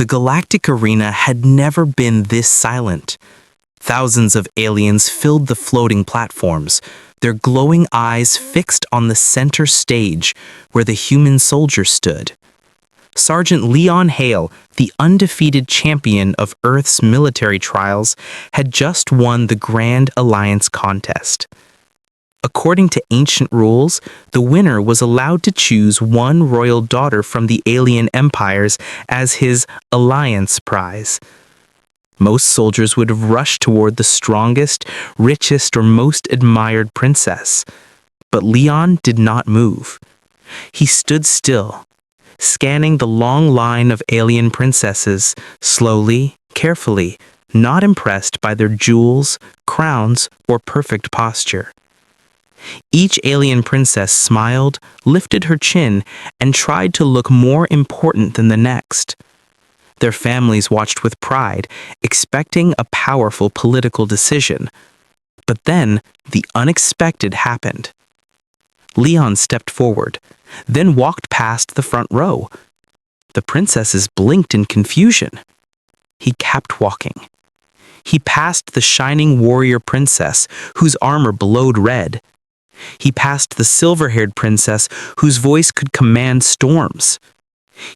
The galactic arena had never been this silent. Thousands of aliens filled the floating platforms, their glowing eyes fixed on the center stage where the human soldier stood. Sergeant Leon Hale, the undefeated champion of Earth's military trials, had just won the Grand Alliance contest. According to ancient rules, the winner was allowed to choose one royal daughter from the alien empires as his Alliance prize. Most soldiers would have rushed toward the strongest, richest, or most admired princess. But Leon did not move. He stood still, scanning the long line of alien princesses, slowly, carefully, not impressed by their jewels, crowns, or perfect posture. Each alien princess smiled, lifted her chin, and tried to look more important than the next. Their families watched with pride, expecting a powerful political decision. But then, the unexpected happened. Leon stepped forward, then walked past the front row. The princesses blinked in confusion. He kept walking. He passed the shining warrior princess, whose armor glowed red. He passed the silver-haired princess, whose voice could command storms.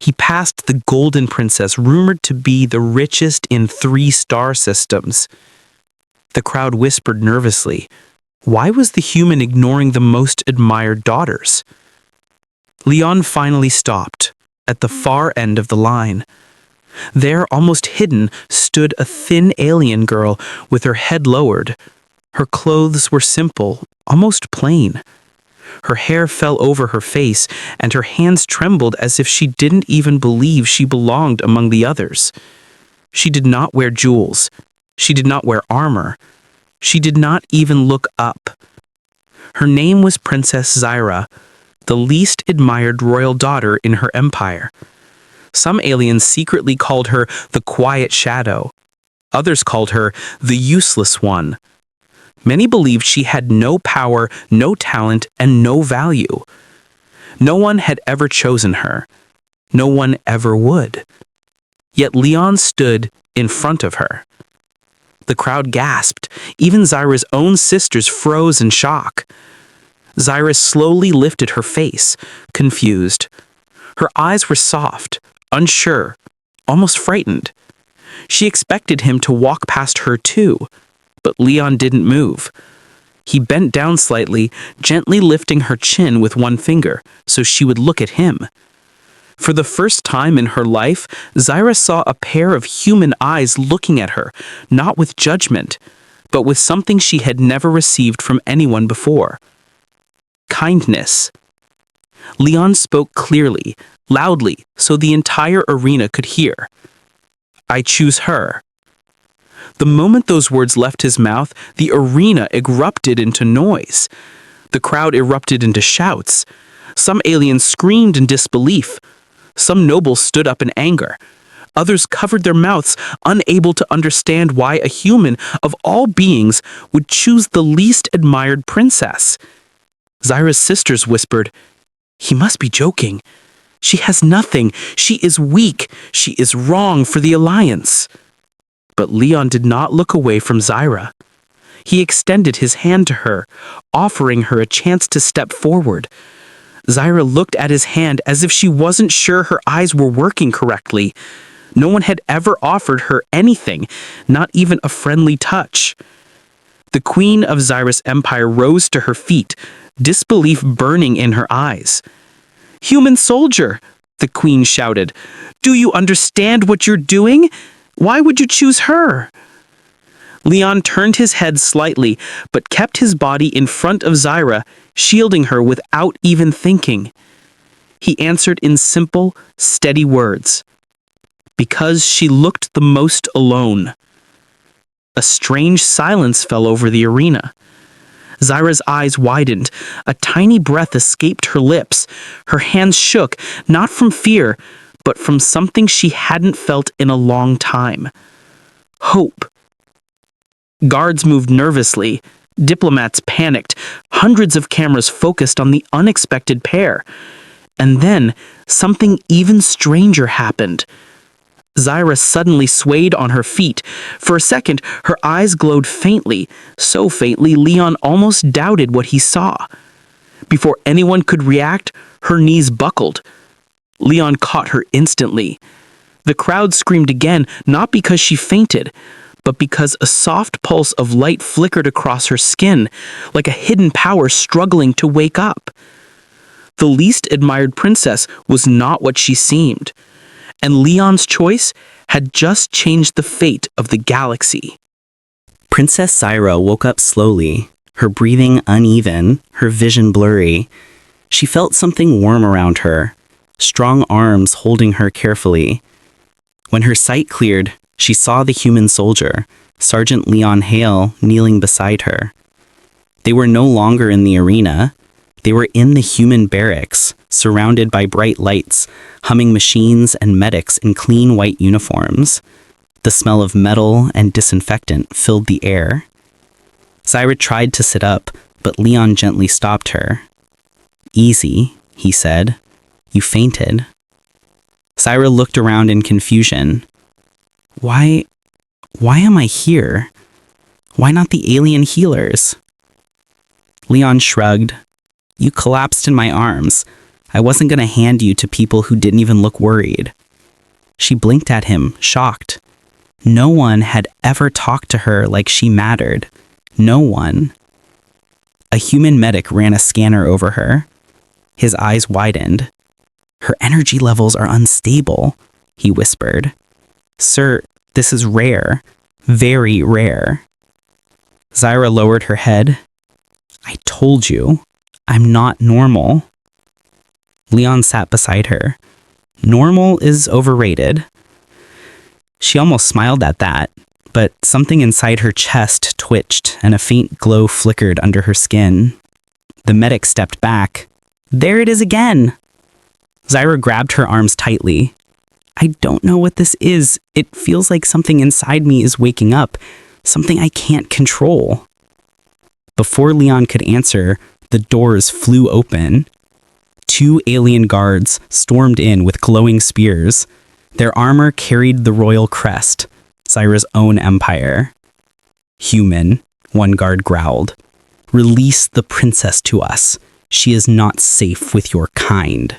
He passed the golden princess, rumored to be the richest in 3 star systems. The crowd whispered nervously, why was the human ignoring the most admired daughters? Leon finally stopped, at the far end of the line. There, almost hidden, stood a thin alien girl with her head lowered. Her clothes were simple, almost plain. Her hair fell over her face, and her hands trembled as if she didn't even believe she belonged among the others. She did not wear jewels. She did not wear armor. She did not even look up. Her name was Princess Zyra, the least admired royal daughter in her empire. Some aliens secretly called her the Quiet Shadow. Others called her the Useless One. Many believed she had no power, no talent, and no value. No one had ever chosen her. No one ever would. Yet Leon stood in front of her. The crowd gasped. Even Zyra's own sisters froze in shock. Zyra slowly lifted her face, confused. Her eyes were soft, unsure, almost frightened. She expected him to walk past her too. But Leon didn't move. He bent down slightly, gently lifting her chin with one finger, so she would look at him. For the first time in her life, Zyra saw a pair of human eyes looking at her, not with judgment, but with something she had never received from anyone before. Kindness. Leon spoke clearly, loudly, so the entire arena could hear. I choose her. The moment those words left his mouth, the arena erupted into noise. The crowd erupted into shouts. Some aliens screamed in disbelief. Some nobles stood up in anger. Others covered their mouths, unable to understand why a human, of all beings, would choose the least admired princess. Zyra's sisters whispered, he must be joking. She has nothing. She is weak. She is wrong for the Alliance. But Leon did not look away from Zyra. He extended his hand to her, offering her a chance to step forward. Zyra looked at his hand as if she wasn't sure her eyes were working correctly. No one had ever offered her anything, not even a friendly touch. The queen of Zyra's empire rose to her feet, disbelief burning in her eyes. Human soldier, the queen shouted. Do you understand what you're doing? Why would you choose her? Leon turned his head slightly, but kept his body in front of Zyra, shielding her without even thinking. He answered in simple, steady words. Because she looked the most alone. A strange silence fell over the arena. Zyra's eyes widened. A tiny breath escaped her lips. Her hands shook, not from fear, but from something she hadn't felt in a long time. Hope. Guards moved nervously. Diplomats panicked. Hundreds of cameras focused on the unexpected pair. And then, something even stranger happened. Zyra suddenly swayed on her feet. For a second, her eyes glowed faintly, so faintly Leon almost doubted what he saw. Before anyone could react, her knees buckled. Leon caught her instantly. The crowd screamed again, not because she fainted, but because a soft pulse of light flickered across her skin, like a hidden power struggling to wake up. The least admired princess was not what she seemed, and Leon's choice had just changed the fate of the galaxy. Princess Zyra woke up slowly, her breathing uneven, her vision blurry. She felt something warm around her, strong arms holding her carefully. When her sight cleared, she saw the human soldier, Sergeant Leon Hale, kneeling beside her. They were no longer in the arena. They were in the human barracks, surrounded by bright lights, humming machines and medics in clean white uniforms. The smell of metal and disinfectant filled the air. Zyra tried to sit up, but Leon gently stopped her. "Easy," he said. "You fainted." Zyra looked around in confusion. Why am I here? Why not the alien healers?" Leon shrugged. "You collapsed in my arms. I wasn't going to hand you to people who didn't even look worried." She blinked at him, shocked. No one had ever talked to her like she mattered. No one. A human medic ran a scanner over her. His eyes widened. "Her energy levels are unstable," he whispered. "Sir, this is rare. Very rare." Zyra lowered her head. "I told you, I'm not normal." Leon sat beside her. "Normal is overrated." She almost smiled at that, but something inside her chest twitched and a faint glow flickered under her skin. The medic stepped back. "There it is again!" Zyra grabbed her arms tightly. "I don't know what this is. It feels like something inside me is waking up, something I can't control." Before Leon could answer, the doors flew open. 2 alien guards stormed in with glowing spears. Their armor carried the royal crest, Zyra's own empire. "Human," one guard growled. "Release the princess to us. She is not safe with your kind."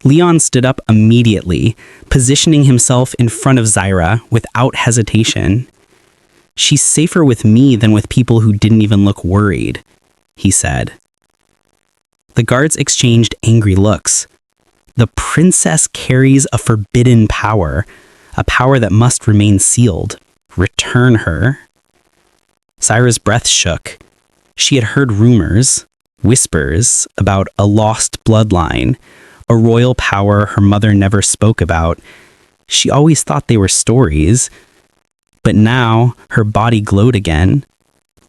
Leon stood up immediately, positioning himself in front of Zyra without hesitation. "She's safer with me than with people who didn't even look worried," he said. The guards exchanged angry looks. The princess carries a forbidden power, a power that must remain sealed. Return her. Zyra's breath shook. She had heard rumors, whispers, about a lost bloodline, a royal power her mother never spoke about. She always thought they were stories. But now her body glowed again,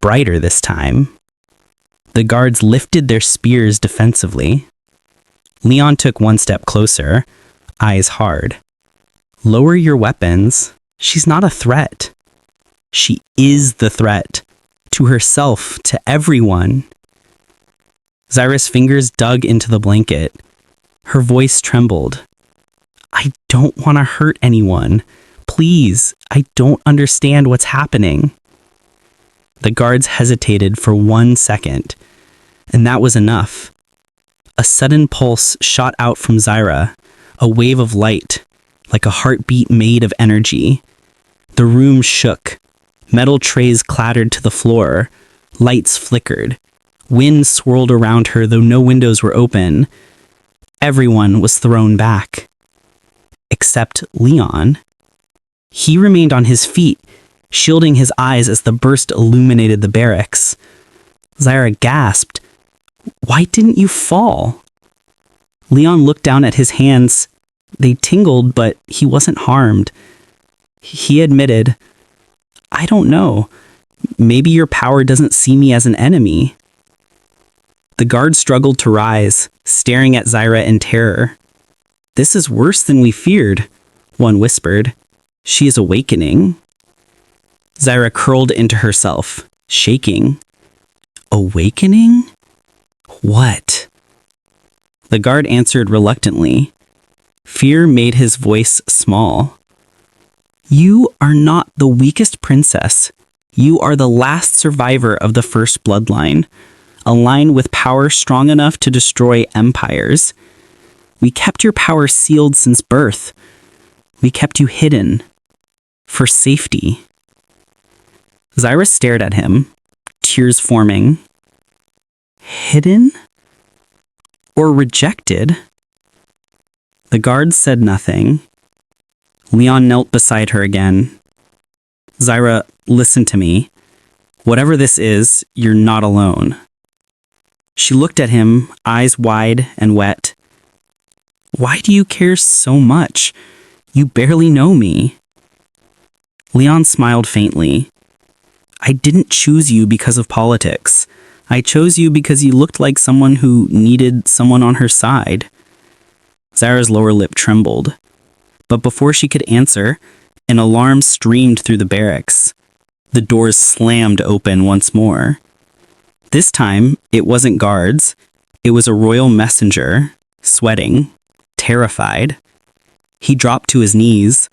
brighter this time. The guards lifted their spears defensively. Leon took one step closer, eyes hard. "Lower your weapons. She's not a threat." "She is the threat. To herself, to everyone." Zyra's fingers dug into the blanket. Her voice trembled. "I don't want to hurt anyone. Please, I don't understand what's happening." The guards hesitated for 1 second, and that was enough. A sudden pulse shot out from Zyra, a wave of light, like a heartbeat made of energy. The room shook. Metal trays clattered to the floor. Lights flickered. Wind swirled around her, though no windows were open. Everyone was thrown back. Except Leon. He remained on his feet, shielding his eyes as the burst illuminated the barracks. Zyra gasped. "Why didn't you fall?" Leon looked down at his hands. They tingled, but he wasn't harmed. He admitted, "I don't know. Maybe your power doesn't see me as an enemy." The guard struggled to rise, staring at Zyra in terror. "This is worse than we feared," one whispered. "She is awakening." Zyra curled into herself, shaking. "Awakening? What?" The guard answered reluctantly. Fear made his voice small. You are not the weakest princess. You are the last survivor of the First Bloodline, a line with power strong enough to destroy empires. We kept your power sealed since birth. We kept you hidden. For safety. Zyra stared at him, tears forming. Hidden? Or rejected? The guards said nothing. Leon knelt beside her again. Zyra, listen to me. Whatever this is, you're not alone. She looked at him, eyes wide and wet. Why do you care so much? You barely know me. Leon smiled faintly. I didn't choose you because of politics. I chose you because you looked like someone who needed someone on her side. Zyra's lower lip trembled. But before she could answer, an alarm streamed through the barracks. The doors slammed open once more. This time, it wasn't guards. It was a royal messenger, sweating, terrified. He dropped to his knees.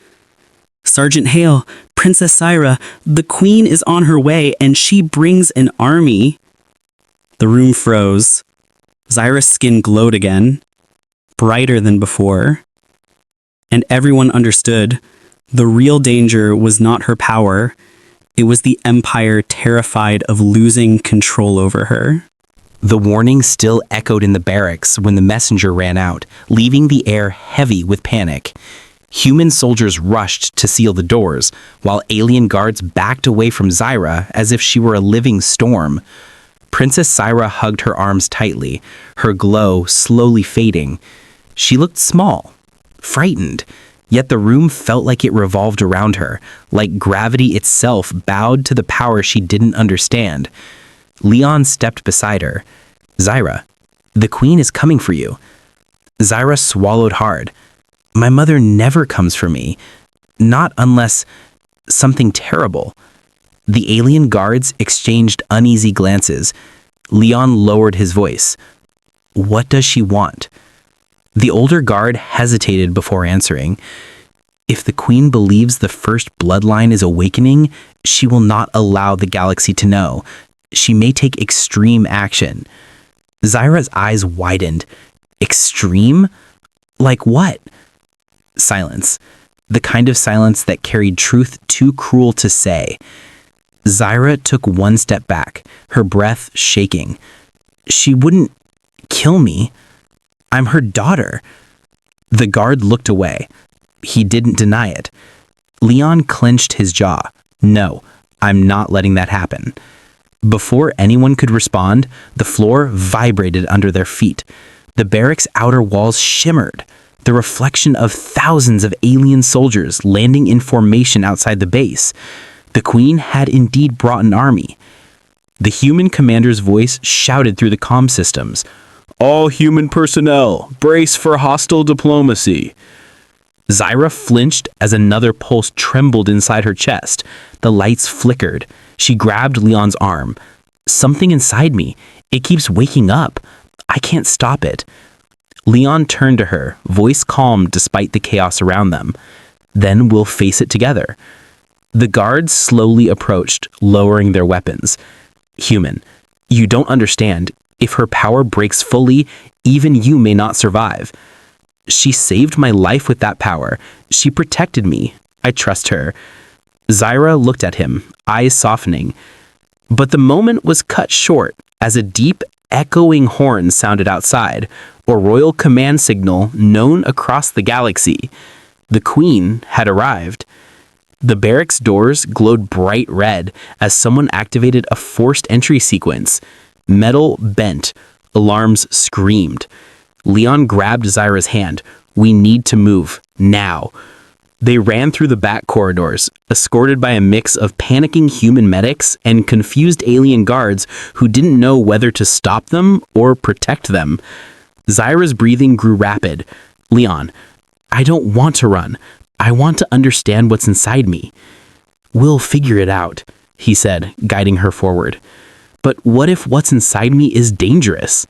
Sergeant Hale, Princess Zyra, the queen is on her way and she brings an army. The room froze. Zyra's skin glowed again, brighter than before. And everyone understood the real danger was not her power. It was the Empire terrified of losing control over her. The warning still echoed in the barracks when the messenger ran out, leaving the air heavy with panic. Human soldiers rushed to seal the doors, while alien guards backed away from Zyra as if she were a living storm. Princess Zyra hugged her arms tightly, her glow slowly fading. She looked small, frightened, yet the room felt like it revolved around her, like gravity itself bowed to the power she didn't understand. Leon stepped beside her. Zyra, the queen is coming for you. Zyra swallowed hard. My mother never comes for me, not unless something terrible. The alien guards exchanged uneasy glances. Leon lowered his voice. What does she want? The older guard hesitated before answering. If the queen believes the First Bloodline is awakening, she will not allow the galaxy to know. She may take extreme action. Zyra's eyes widened. Extreme? Like what? Silence. The kind of silence that carried truth too cruel to say. Zyra took one step back, her breath shaking. She wouldn't kill me. I'm her daughter. The guard looked away. He didn't deny it. Leon clenched his jaw. No, I'm not letting that happen. Before anyone could respond, the floor vibrated under their feet. The barracks' outer walls shimmered, the reflection of thousands of alien soldiers landing in formation outside the base. The queen had indeed brought an army. The human commander's voice shouted through the comm systems. All human personnel, brace for hostile diplomacy. Zyra flinched as another pulse trembled inside her chest. The lights flickered. She grabbed Leon's arm. Something inside me. It keeps waking up. I can't stop it. Leon turned to her, voice calm despite the chaos around them. Then we'll face it together. The guards slowly approached, lowering their weapons. Human, you don't understand. If her power breaks fully, even you may not survive. She saved my life with that power. She protected me. I trust her. Zyra looked at him, eyes softening. But the moment was cut short as a deep, echoing horn sounded outside, a royal command signal known across the galaxy. The queen had arrived. The barracks doors glowed bright red as someone activated a forced entry sequence. Metal bent. Alarms screamed. Leon grabbed Zyra's hand. We need to move. Now. They ran through the back corridors, escorted by a mix of panicking human medics and confused alien guards who didn't know whether to stop them or protect them. Zyra's breathing grew rapid. Leon, I don't want to run. I want to understand what's inside me. We'll figure it out, he said, guiding her forward. But what if what's inside me is dangerous?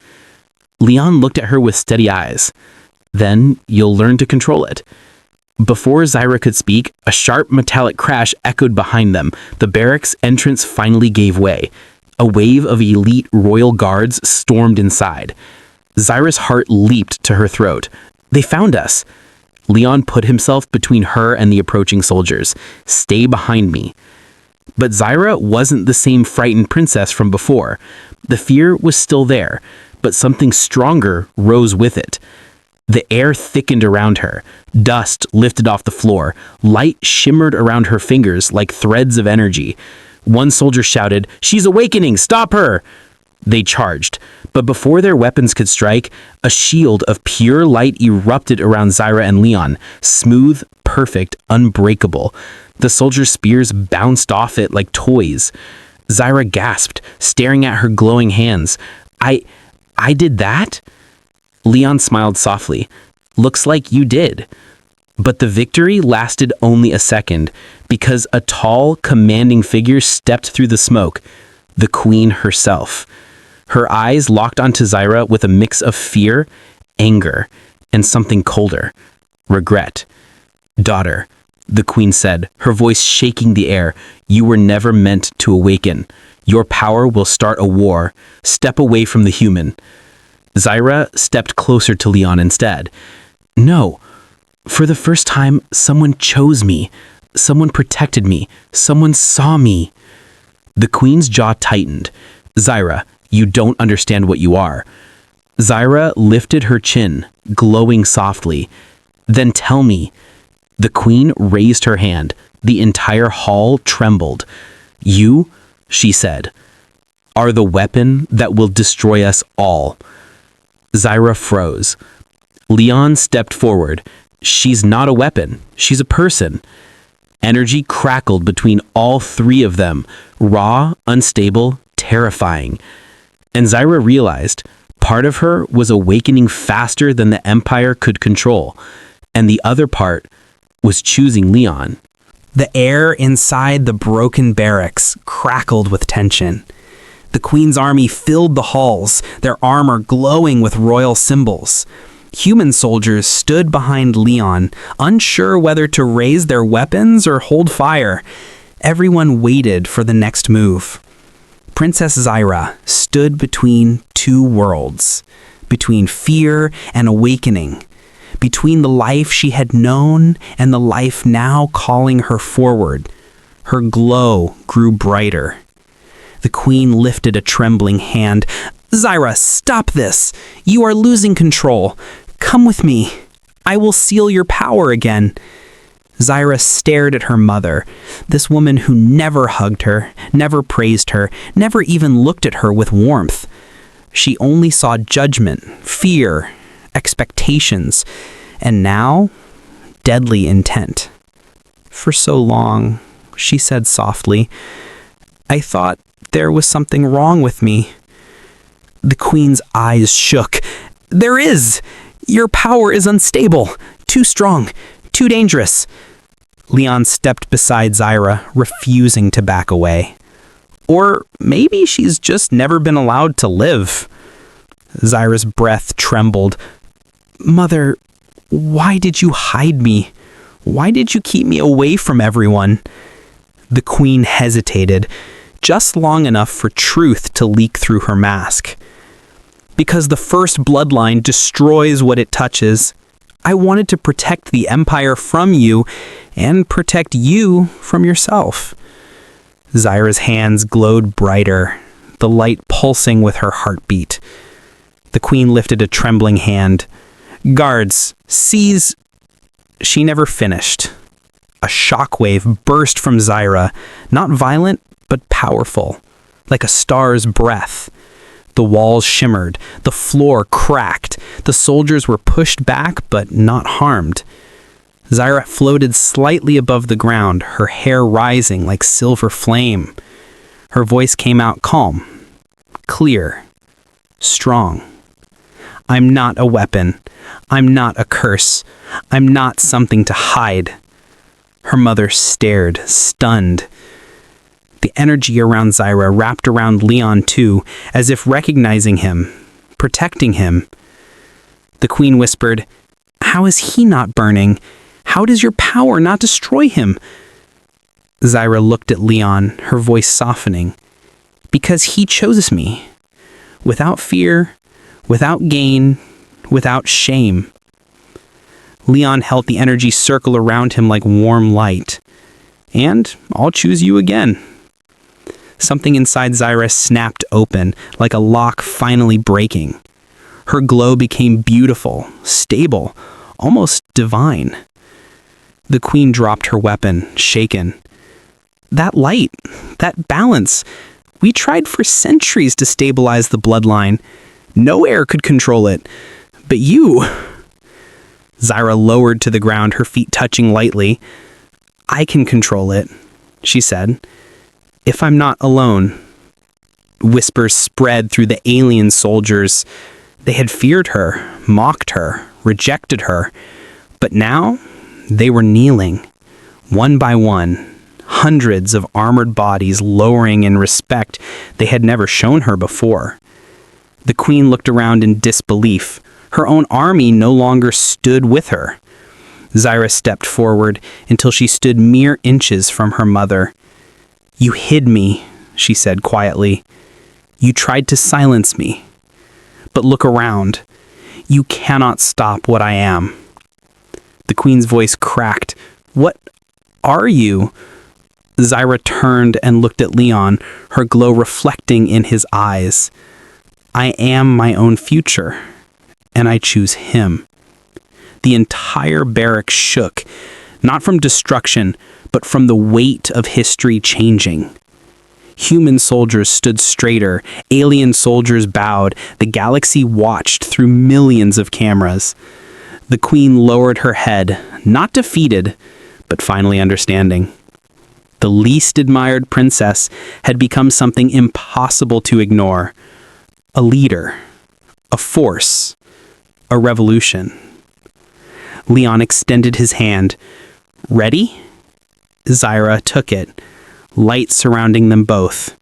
Leon looked at her with steady eyes. Then you'll learn to control it. Before Zyra could speak, a sharp metallic crash echoed behind them. The barracks entrance finally gave way. A wave of elite royal guards stormed inside. Zyra's heart leaped to her throat. They found us. Leon put himself between her and the approaching soldiers. Stay behind me. But Zyra wasn't the same frightened princess from before. The fear was still there, but something stronger rose with it. The air thickened around her. Dust lifted off the floor. Light shimmered around her fingers like threads of energy. One soldier shouted, "She's awakening! Stop her!" They charged, but before their weapons could strike, a shield of pure light erupted around Zyra and Leon. Smooth, perfect, unbreakable. The soldiers' spears bounced off it like toys. Zyra gasped, staring at her glowing hands. I did that?" Leon smiled softly. "Looks like you did." But the victory lasted only a second, because a tall, commanding figure stepped through the smoke, the queen herself. Her eyes locked onto Zyra with a mix of fear, anger, and something colder, regret. "Daughter," the queen said, her voice shaking the air, "you were never meant to awaken. Your power will start a war. Step away from the human." Zyra stepped closer to Leon instead. "No. For the first time, someone chose me. Someone protected me. Someone saw me." The queen's jaw tightened. "Zyra, you don't understand what you are." Zyra lifted her chin, glowing softly. "Then tell me." The queen raised her hand. The entire hall trembled. "You," she said, "are the weapon that will destroy us all." Zyra froze. Leon stepped forward. "She's not a weapon. She's a person." Energy crackled between all three of them, raw, unstable, terrifying. And Zyra realized part of her was awakening faster than the Empire could control, and the other part was choosing Leon. The air inside the broken barracks crackled with tension. The Queen's army filled the halls, their armor glowing with royal symbols. Human soldiers stood behind Leon, unsure whether to raise their weapons or hold fire. Everyone waited for the next move. Princess Zyra stood between two worlds, between fear and awakening, between the life she had known and the life now calling her forward. Her glow grew brighter. The queen lifted a trembling hand. "Zyra, stop this! You are losing control. Come with me. I will seal your power again." Zyra stared at her mother, this woman who never hugged her, never praised her, never even looked at her with warmth. She only saw judgment, fear, expectations, and now, deadly intent. "For so long," she said softly, "I thought there was something wrong with me." The queen's eyes shook. "There is! Your power is unstable, too strong, too dangerous." Leon stepped beside Zyra, refusing to back away. Or maybe she's just never been allowed to live. Zyra's breath trembled. "Mother, why did you hide me? Why did you keep me away from everyone?" The queen hesitated, just long enough for truth to leak through her mask. "Because the First Bloodline destroys what it touches. I wanted to protect the Empire from you and protect you from yourself." Zyra's hands glowed brighter, the light pulsing with her heartbeat. The queen lifted a trembling hand. "Guards, seize..." She never finished. A shockwave burst from Zyra, not violent, but powerful, like a star's breath. The walls shimmered, the floor cracked, the soldiers were pushed back but not harmed. Zyra floated slightly above the ground, her hair rising like silver flame. Her voice came out calm, clear, strong. "I'm not a weapon. I'm not a curse. I'm not something to hide." Her mother stared, stunned. The energy around Zyra wrapped around Leon too, as if recognizing him, protecting him. The queen whispered, "How is he not burning? How does your power not destroy him? Zyra looked at Leon, her voice softening. Because he chose me. Without fear, without gain, without shame. Leon held the energy circle around him like warm light. And I'll choose you again. Something inside Zyra snapped open, like a lock finally breaking. Her glow became beautiful, stable, almost divine. The queen dropped her weapon, shaken. That light, that balance, we tried for centuries to stabilize the bloodline. No air could control it. But you... Zyra lowered to the ground, her feet touching lightly. I can control it, she said. If I'm not alone. Whispers spread through the alien soldiers. They had feared her, mocked her, rejected her. But now, they were kneeling, one by one, hundreds of armored bodies lowering in respect they had never shown her before. The queen looked around in disbelief. Her own army no longer stood with her. Zyra stepped forward until she stood mere inches from her mother. You hid me, she said quietly. You tried to silence me. But look around. You cannot stop what I am. The queen's voice cracked. What are you? Zyra turned and looked at Leon, her glow reflecting in his eyes. I am my own future, and I choose him. The entire barrack shook, not from destruction, but from the weight of history changing. Human soldiers stood straighter, alien soldiers bowed, the galaxy watched through millions of cameras. The queen lowered her head, not defeated, but finally understanding. The least admired princess had become something impossible to ignore. A leader, a force, a revolution. Leon extended his hand. Ready? Zyra took it, light surrounding them both.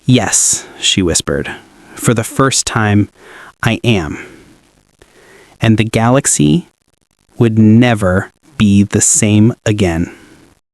Yes, she whispered. For the first time, I am. And the galaxy would never be the same again.